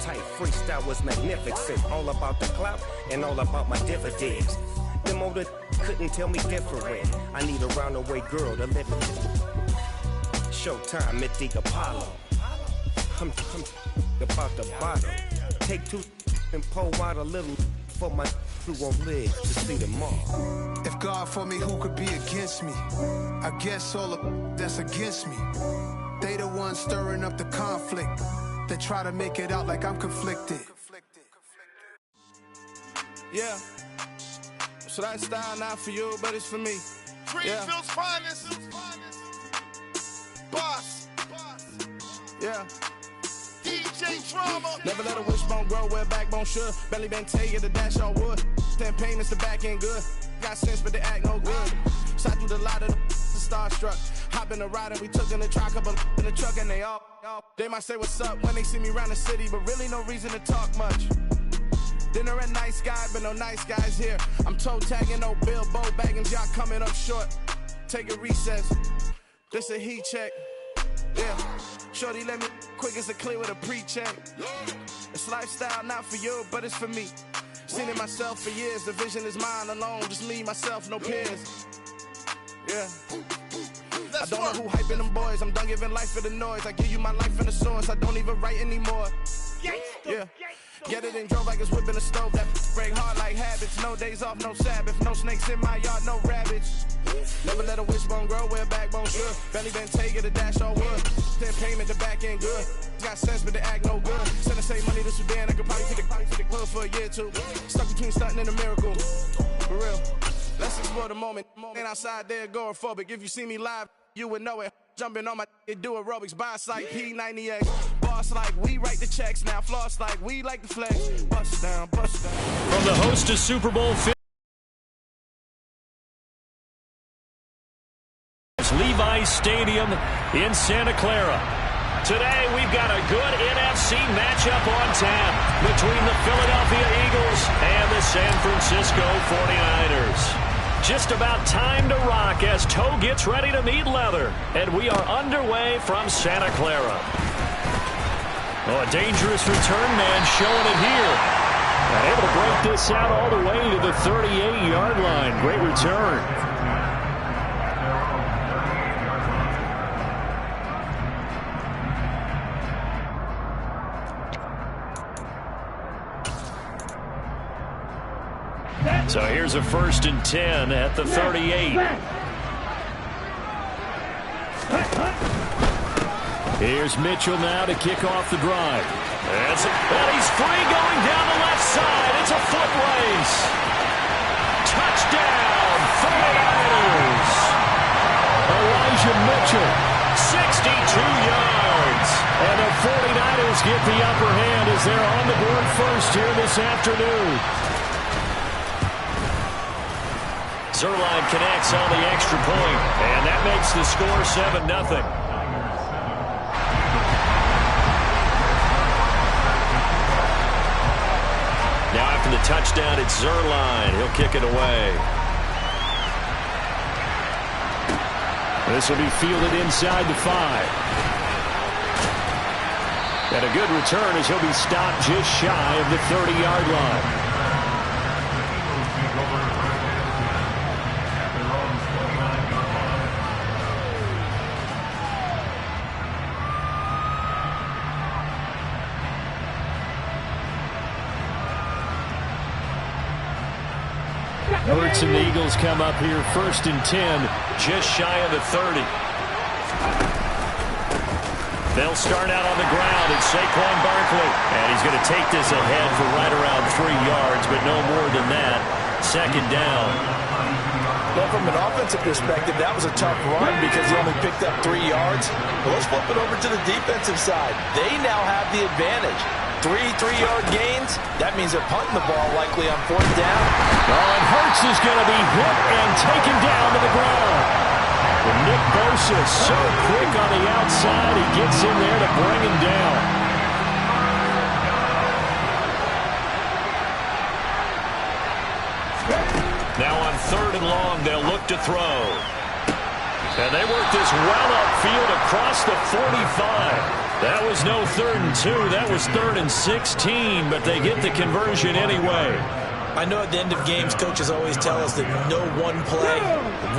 tight, freestyle was magnificent. All about the clout and all about my dividends. Them older couldn't tell me different. I need a roundaway girl to live with. Showtime at the Apollo. I'm about the bottom. Take two and pour out a little for my who won't live to see them all. If God for me, who could be against me? I guess all of that's against me. They the ones stirring up the conflict. They try to make it out like I'm conflicted. Yeah. So that style not for you, but it's for me. Greenfield's finest. Boss. Yeah. DJ Drama. Never let a wishbone grow where a backbone should. Belly been taken to dash all wood. 10 payments, the back end good. Got sense, but they act no good. Shot through the lot of the starstruck. Hop in the ride and we took in the truck, up in the truck, and they might say what's up when they see me around the city, but really no reason to talk much. Dinner at nice guy, but no nice guys here. I'm toe tagging, no Bilbo bagging, y'all coming up short. Take a recess. This a heat check. Yeah. Shorty let me quick as a clear with a pre-check. It's lifestyle not for you, but it's for me. Seen it myself for years. The vision is mine alone. Just me, myself, no peers. Yeah. I don't know who hyping them boys. I'm done giving life for the noise. I give you my life in the source. I don't even write anymore. Yeah. Get it and drove like it's whipping a stove. That break hard like habits. No days off, no Sabbath. No snakes in my yard, no rabbits. Never let a wishbone grow where a backbone should. Belly been taken to dash all wood. 10 payment, the back end good. Got sense, but they act no good. Send and save money to Sudan. I could probably take the hood for a year or two. Stuck between stunting and a miracle. For real. Let's explore the moment. Ain't outside there agoraphobic. If you see me live, you would know it. Jumping on my do aerobics, boss like P90X. Boss like we write the checks now. Floss like we like the flex. Bust down, bust down. From the host of Super Bowl 50. Levi's Stadium in Santa Clara. Today we've got a good NFC matchup on tap between the Philadelphia Eagles and the San Francisco 49ers. Just about time to rock as toe gets ready to meet leather. And we are underway from Santa Clara. Oh, a dangerous return man showing it here. And able to break this out all the way to the 38-yard line. Great return. So here's a 1st and 10 at the 38. Here's Mitchell now to kick off the drive. And he's free going down the left side. It's a foot race. Touchdown, 49ers. Elijah Mitchell, 62 yards. And the 49ers get the upper hand as they're on the board first here this afternoon. Zerline connects on the extra point, and that makes the score 7-0. Now after the touchdown, it's Zerline. He'll kick it away. This will be fielded inside the 5. And a good return as he'll be stopped just shy of the 30-yard line. Hurts and the Eagles come up here 1st and 10, just shy of the 30. They'll start out on the ground. It's Saquon Barkley. And he's going to take this ahead for right around 3 yards, but no more than that. 2nd down. Well, from an offensive perspective, that was a tough run because he only picked up 3 yards. Well, let's flip it over to the defensive side. They now have the advantage. 3 3-yard gains. That means they're punting the ball likely on 4th down. Oh, and Hurts is going to be hit and taken down to the ground. And Nick Bosa so quick on the outside. He gets in there to bring him down. Now on 3rd and long, they'll look to throw. And they work this well upfield across the 45. That was no 3rd and 2. That was 3rd and 16, but they get the conversion anyway. I know at the end of games, coaches always tell us that no one play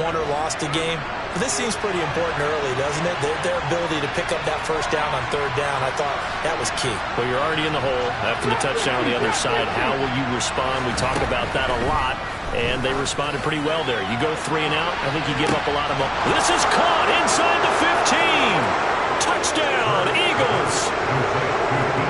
won or lost a game. But this seems pretty important early, doesn't it? Their ability to pick up that first down on 3rd down, I thought that was key. Well, you're already in the hole after the touchdown on the other side. How will you respond? We talk about that a lot, and they responded pretty well there. You go 3 and out, I think you give up a lot of them. This is caught inside the 15. Touchdown, Eagles.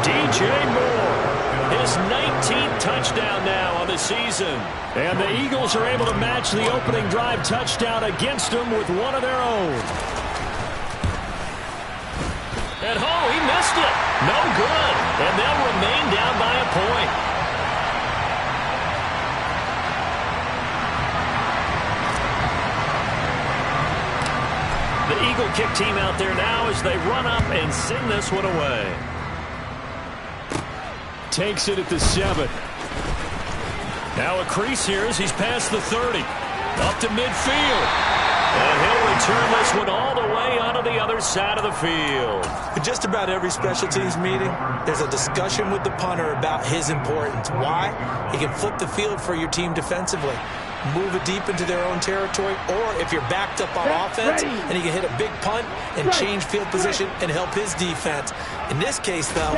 DJ Moore. His 19th touchdown now on the season. And the Eagles are able to match the opening drive touchdown against them with one of their own. And he missed it. No good. And they'll remain down by a point. The Eagle kick team out there now as they run up and send this one away. Takes it at the 7. Now a crease here as he's past the 30. Up to midfield. And he'll return this one all the way onto the other side of the field. In just about every special teams meeting, there's a discussion with the punter about his importance. Why? He can flip the field for your team defensively, move it deep into their own territory, or if you're backed up on offense, and he can hit a big punt and change field position and help his defense. In this case, though,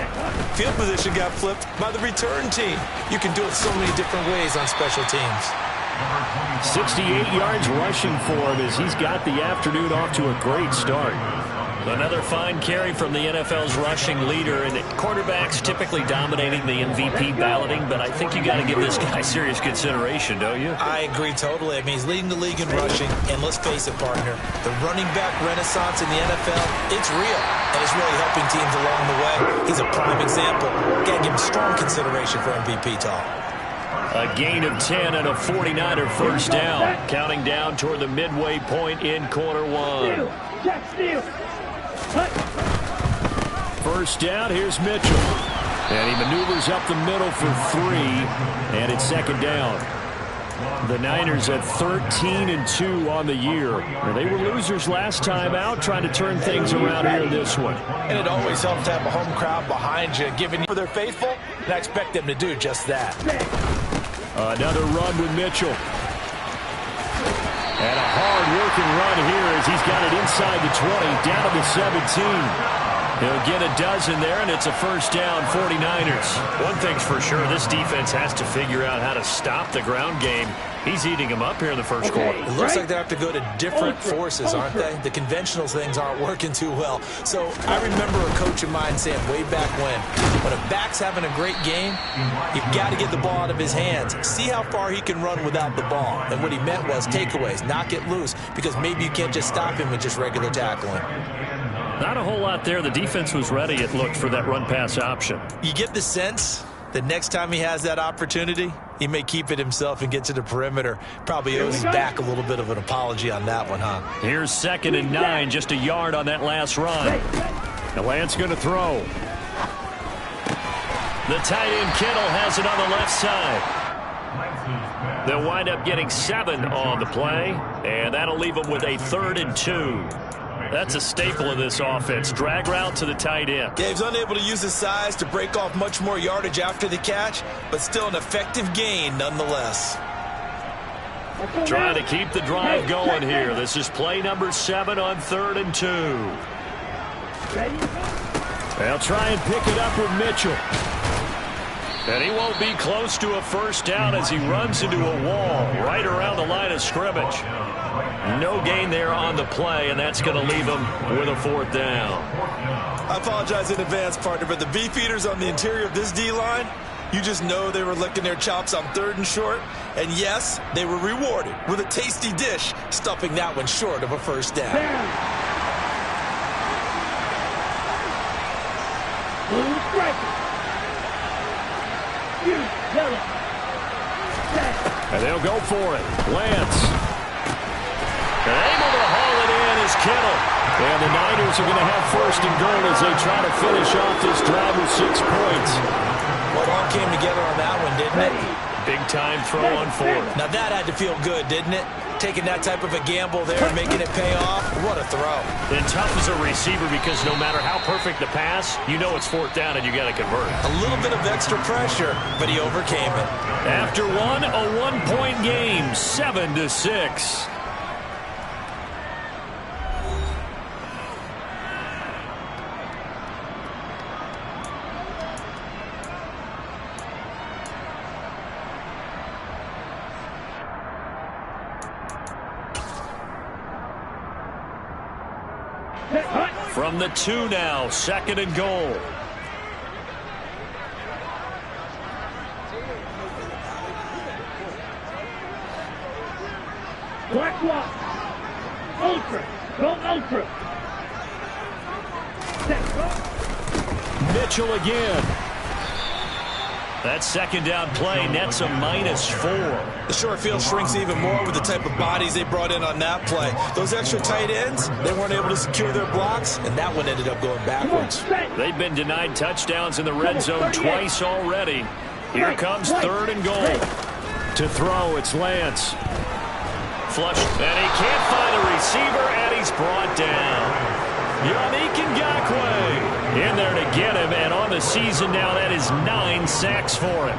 field position got flipped by the return team. You can do it so many different ways on special teams. 68 yards rushing for him as he's got the afternoon off to a great start. Another fine carry from the NFL's rushing leader, and quarterbacks typically dominating the MVP balloting, but I think you got to give this guy serious consideration, don't you? I agree totally. I mean, he's leading the league in rushing, and let's face it, partner, the running back renaissance in the NFL, it's real, and it's really helping teams along the way. He's a prime example. Got to give him strong consideration for MVP talk. A gain of 10 and a 49er first down, counting down toward the midway point in quarter 1. First down, here's Mitchell. And he maneuvers up the middle for 3, and it's 2nd down. The Niners at 13-2 on the year. Well, they were losers last time out, trying to turn things around here in this one. And it always helps to have a home crowd behind you, giving you for their faithful, and I expect them to do just that. Another run with Mitchell. And a hard-working run here as he's got it inside the 20, down to the 17. He'll get a dozen there, and it's a first down, 49ers. One thing's for sure, this defense has to figure out how to stop the ground game. He's eating them up here in the first quarter. It looks like they have to go to different forces, aren't they? The conventional things aren't working too well. So I remember a coach of mine saying way back when a back's having a great game, you've got to get the ball out of his hands. See how far he can run without the ball. And what he meant was takeaways, not get loose, because maybe you can't just stop him with just regular tackling. Not a whole lot there. The defense was ready, it looked, for that run-pass option. You get the sense that next time he has that opportunity, he may keep it himself and get to the perimeter. Probably owes his back a little bit of an apology on that one, huh? Here's 2nd and 9, just a yard on that last run. The Lance going to throw. The tight end Kittle has it on the left side. They'll wind up getting 7 on the play, and that'll leave them with a 3rd and 2. That's a staple of this offense. Drag route to the tight end. Yeah, he's unable to use his size to break off much more yardage after the catch, but still an effective gain nonetheless. Trying to keep the drive going here. This is play number 7 on 3rd and 2. They'll try and pick it up with Mitchell. And he won't be close to a first down as he runs into a wall right around the line of scrimmage. No gain there on the play, and that's going to leave him with a 4th down. I apologize in advance, partner, but the beefeaters on the interior of this D-line, you just know they were licking their chops on 3rd and short. And yes, they were rewarded with a tasty dish, stuffing that one short of a first down. And they'll go for it. Lance. And able to haul it in is Kittle. And the Niners are going to have 1st and goal as they try to finish off this drive with 6 points. Well, it all came together on that one, didn't it? Big time throw on 4th. Now that had to feel good, didn't it? taking that type of a gamble there and making it pay off. What a throw. And tough as a receiver because no matter how perfect the pass, you know it's 4th down and you got to convert. A little bit of extra pressure, but he overcame it. After one, a 1-point game, 7-6. From the 2 now, 2nd and goal. Black walk. Ultra. Go ultra. Mitchell again. That 2nd down play nets a -4. The short field shrinks even more with the type of bodies they brought in on that play. Those extra tight ends, they weren't able to secure their blocks, and that one ended up going backwards. They've been denied touchdowns in the red zone twice already. Here comes 3rd and goal. To throw, it's Lance. Flush, and he can't find a receiver, and he's brought down. Yannick Ngakoue in there to get him, and on the season now, that is 9 sacks for him.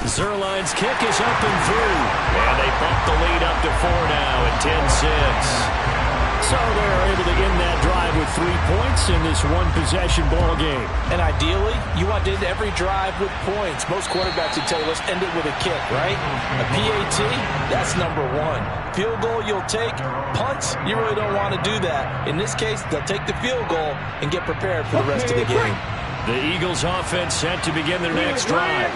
Zerline's kick is up and through, and they bump the lead up to 4 now at 10-6. So they're able to end that drive with 3 points in this one-possession ball game. And ideally, you want to end every drive with points. Most quarterbacks would tell you, let's end it with a kick, right? A PAT, that's number 1. Field goal you'll take. Punts, you really don't want to do that. In this case, they'll take the field goal and get prepared for the rest of the game. The Eagles offense set to begin their next drive.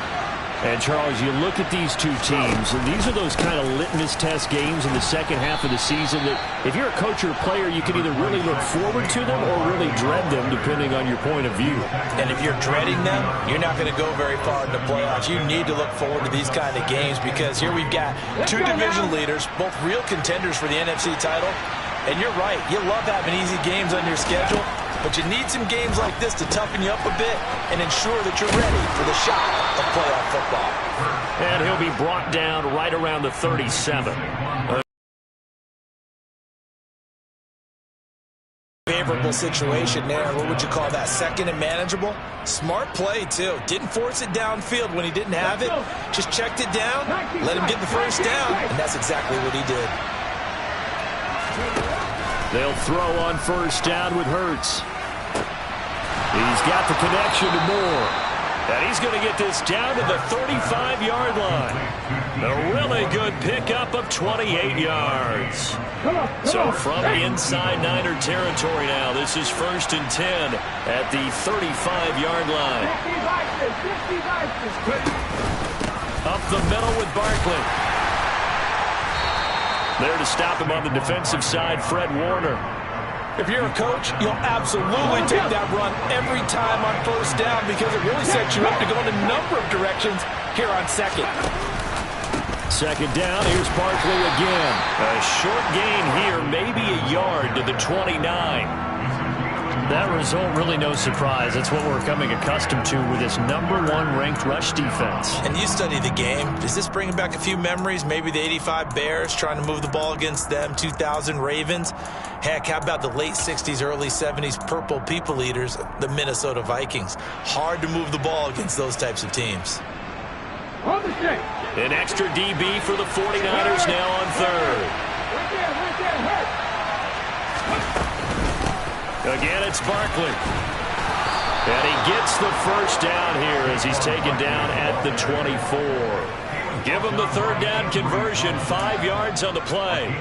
And, Charles, you look at these two teams, and these are those kind of litmus test games in the second half of the season that if you're a coach or a player, you can either really look forward to them or really dread them, depending on your point of view. And if you're dreading them, you're not going to go very far in the playoffs. You need to look forward to these kind of games because here we've got 2 division leaders, both real contenders for the NFC title. And you're right, you love having easy games on your schedule, but you need some games like this to toughen you up a bit and ensure that you're ready for the shot of playoff football. And he'll be brought down right around the 37. Favorable situation there. What would you call that? 2nd and manageable? Smart play, too. Didn't force it downfield when he didn't have it. Just checked it down, let him get the first down, and that's exactly what he did. They'll throw on 1st down with Hurts. He's got the connection to Moore. And he's going to get this down to the 35-yard line. A really good pickup of 28 yards. So from inside Niner territory now, this is 1st and 10 at the 35-yard line. Up the middle with Barkley. There to stop him on the defensive side, Fred Warner. If you're a coach, you'll absolutely take that run every time on 1st down because it really sets you up to go in a number of directions here on 2nd. 2nd down, here's Barkley again. A short gain here, maybe a yard to the 29. That result, really no surprise. That's what we're coming accustomed to with this #1 ranked rush defense. And you study the game. Is this bringing back a few memories? Maybe the 85 Bears trying to move the ball against them, 2000 Ravens. Heck, how about the late 60s, early 70s Purple People Eaters, the Minnesota Vikings? Hard to move the ball against those types of teams. An extra DB for the 49ers now on 3rd. Again, it's Barkley. And he gets the 1st down here as he's taken down at the 24. Give him the 3rd down conversion, 5 yards on the play.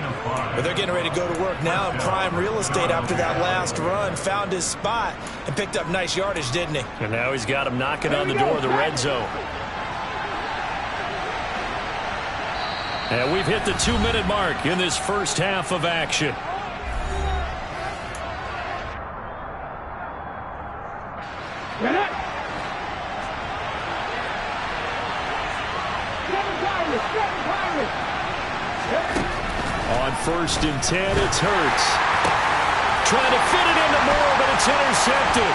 But they're getting ready to go to work now in prime real estate after that last run. Found his spot and picked up nice yardage, didn't he? And now he's got him knocking on the door of the red zone. And we've hit the 2-minute mark in this first half of action. On 1st and 10, it's Hurts. Trying to fit it into Moore, but it's intercepted.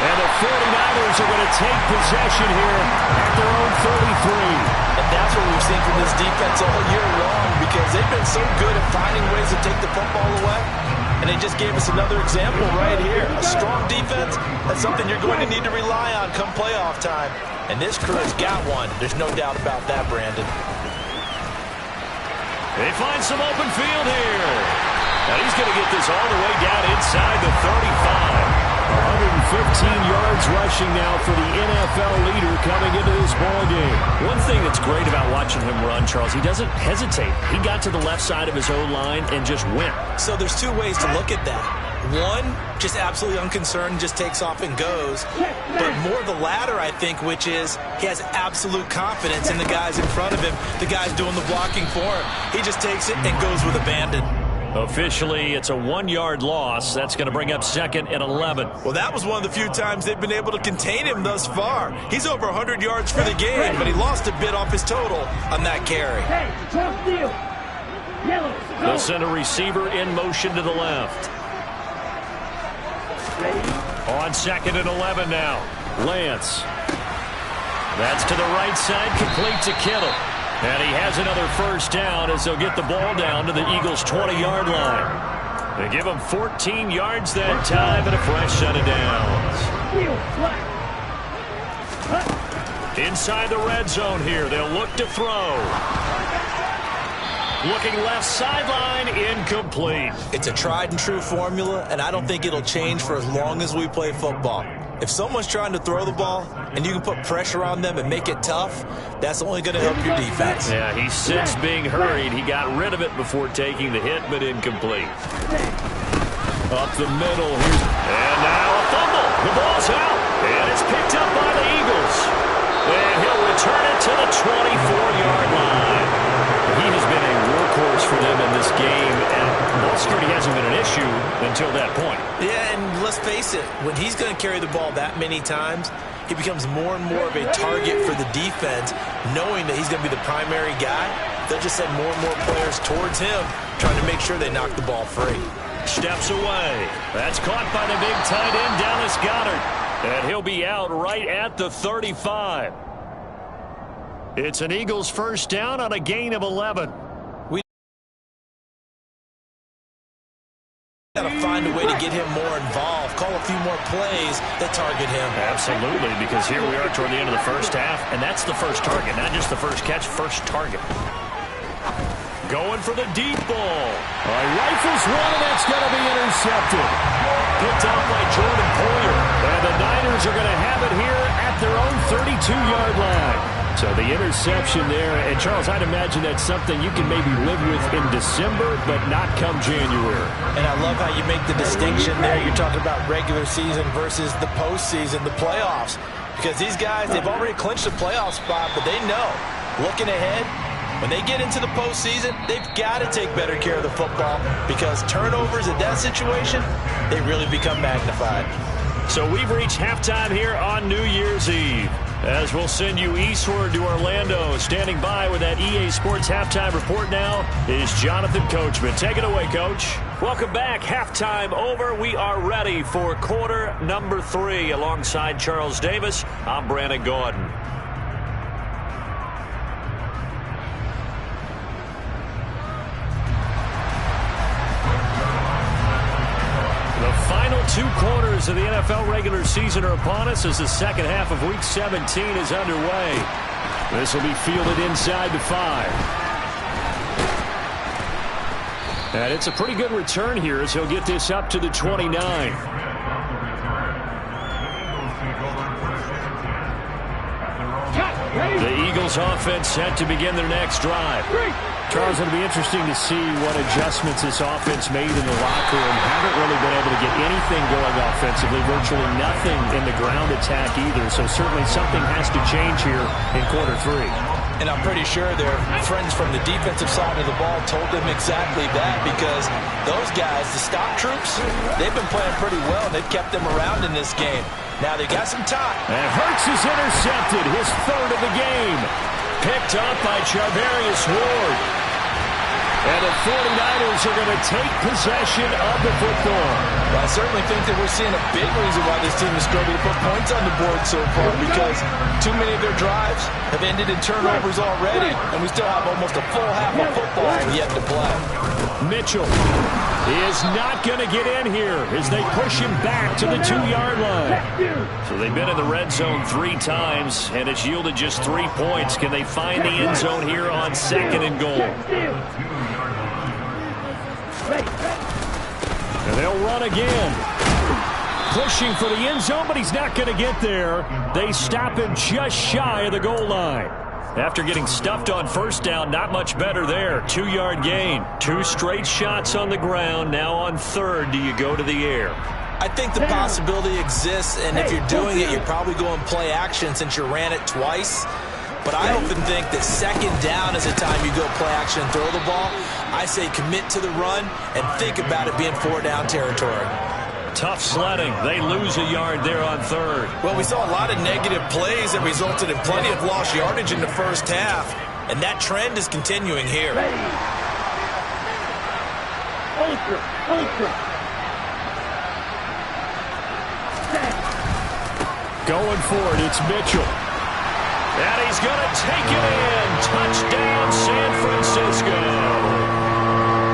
And the 49ers are going to take possession here at their own 33. And that's what we've seen from this defense all year long, because they've been so good at finding ways to take the football away. And they just gave us another example right here. A strong defense, that's something you're going to need to rely on come playoff time. And this crew has got one. There's no doubt about that, Brandon. They find some open field here. And he's going to get this all the way down inside the 35. 115 yards rushing now for the NFL leader coming into this ball game. One thing that's great about watching him run, Charles, he doesn't hesitate. He got to the left side of his own line and just went. So there's two ways to look at that. One, just absolutely unconcerned, just takes off and goes. But more the latter, I think, which is he has absolute confidence in the guys in front of him, the guys doing the blocking for him. He just takes it and goes with abandon. Officially, it's a 1-yard loss. That's going to bring up 2nd and 11. Well, that was one of the few times they've been able to contain him thus far. He's over 100 yards for the game, but he lost a bit off his total on that carry. They'll send a receiver in motion to the left. On 2nd and 11 now. Lance. That's to the right side, complete to Kittle. And he has another first down as they'll get the ball down to the Eagles' 20-yard line. They give him 14 yards that time and a fresh set of downs. Inside the red zone here, they'll look to throw. Looking left sideline, incomplete. It's a tried and true formula, and I don't think it'll change for as long as we play football. If someone's trying to throw the ball and you can put pressure on them and make it tough, that's only going to help your defense. Yeah, he sensed being hurried. He got rid of it before taking the hit, but incomplete. Up the middle. And now a fumble. The ball's out. And it's picked up by the Eagles. And he'll return it to the 24-yard line. He has been a workhorse for them in this game, and ball security hasn't been an issue until that point. Yeah, and let's face it, when he's going to carry the ball that many times, he becomes more and more of a target for the defense, knowing that he's going to be the primary guy. They'll just send more and more players towards him, trying to make sure they knock the ball free. Steps away. That's caught by the big tight end, Dallas Goedert. And he'll be out right at the 35. It's an Eagles first down on a gain of 11. We got to find a way to get him more involved, call a few more plays that target him. Absolutely, because here we are toward the end of the first half, and that's the first target, not just the first catch, first target. Going for the deep ball. Rifles one, and that's going to be intercepted. Picked up by Jordan Poyer. And the Niners are going to have it here at their own 32-yard line. So the interception there, and Charles, I'd imagine that's something you can maybe live with in December, but not come January. And I love how you make the distinction there. You're talking about regular season versus the postseason, the playoffs. Because these guys, they've already clinched a playoff spot, but they know, looking ahead, when they get into the postseason, they've got to take better care of the football, because turnovers in that situation, they really become magnified. So we've reached halftime here on New Year's Eve, as we'll send you eastward to Orlando. Standing by with that EA Sports halftime report now is Jonathan Coachman. Take it away, Coach. Welcome back. Halftime over. We are ready for quarter number 3. Alongside Charles Davis, I'm Brandon Gordon. The final 2 quarters of the NFL regular season are upon us as the second half of Week 17 is underway. This will be fielded inside the 5. And it's a pretty good return here as he'll get this up to the 29. The Eagles offense set to begin their next drive. Charles, it'll be interesting to see what adjustments this offense made in the locker room. Haven't really been able to get anything going offensively, virtually nothing in the ground attack either. So certainly something has to change here in quarter 3. And I'm pretty sure their friends from the defensive side of the ball told them exactly that, because those guys, the stop troops, they've been playing pretty well. They've kept them around in this game. Now they got some time. And Hurts is intercepted, his 3rd of the game. Picked up by Charvarius Ward. And the 49ers are going to take possession of the football. Well, I certainly think that we're seeing a big reason why this team is struggling to put points on the board so far, because too many of their drives have ended in turnovers already, and we still have almost a full half of football yet to play. Mitchell is not going to get in here as they push him back to the 2-yard line. So they've been in the red zone 3 times, and it's yielded just 3 points. Can they find the end zone here on 2nd and goal? And they'll run again. Pushing for the end zone, but he's not going to get there. They stop him just shy of the goal line. After getting stuffed on first down, not much better there. 2-yard gain. 2 straight shots on the ground. Now on 3rd, do you go to the air? I think the possibility exists, and if you're doing it, you're probably going play action since you ran it twice. But I often think that 2nd down is the time you go play action and throw the ball. I say commit to the run and think about it being 4-down territory. Tough sledding. They lose a yard there on 3rd. Well, we saw a lot of negative plays that resulted in plenty of lost yardage in the first half, and that trend is continuing here. Going for it, it's Mitchell. And he's going to take it in. Touchdown, San Francisco.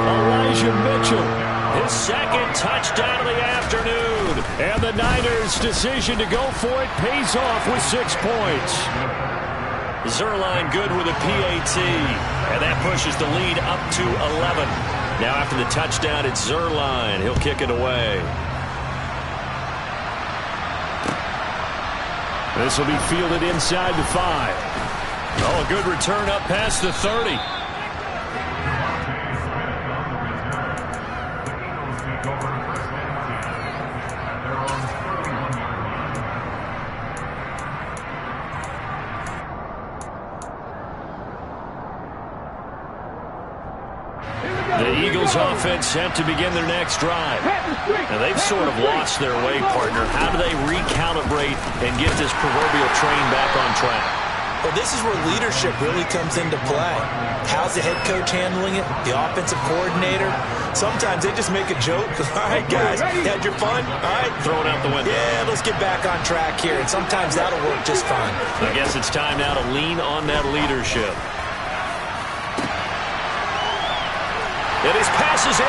Elijah Mitchell, his 2nd touchdown of the afternoon. And the Niners' decision to go for it pays off with 6 points. Zerline good with a PAT. And that pushes the lead up to 11. Now after the touchdown, it's Zerline. He'll kick it away. This will be fielded inside the 5. Oh, a good return up past the 30. The Eagles offense set to begin their next drive. Now they've sort of lost their way, partner. How do they recalibrate and get this proverbial train back on track? Well, this is where leadership really comes into play. How's the head coach handling it? The offensive coordinator? Sometimes they just make a joke. All right, guys, you had your fun? All right. Throw it out the window. Yeah, let's get back on track here. And sometimes that'll work just fine. I guess it's time now to lean on that leadership. And his pass is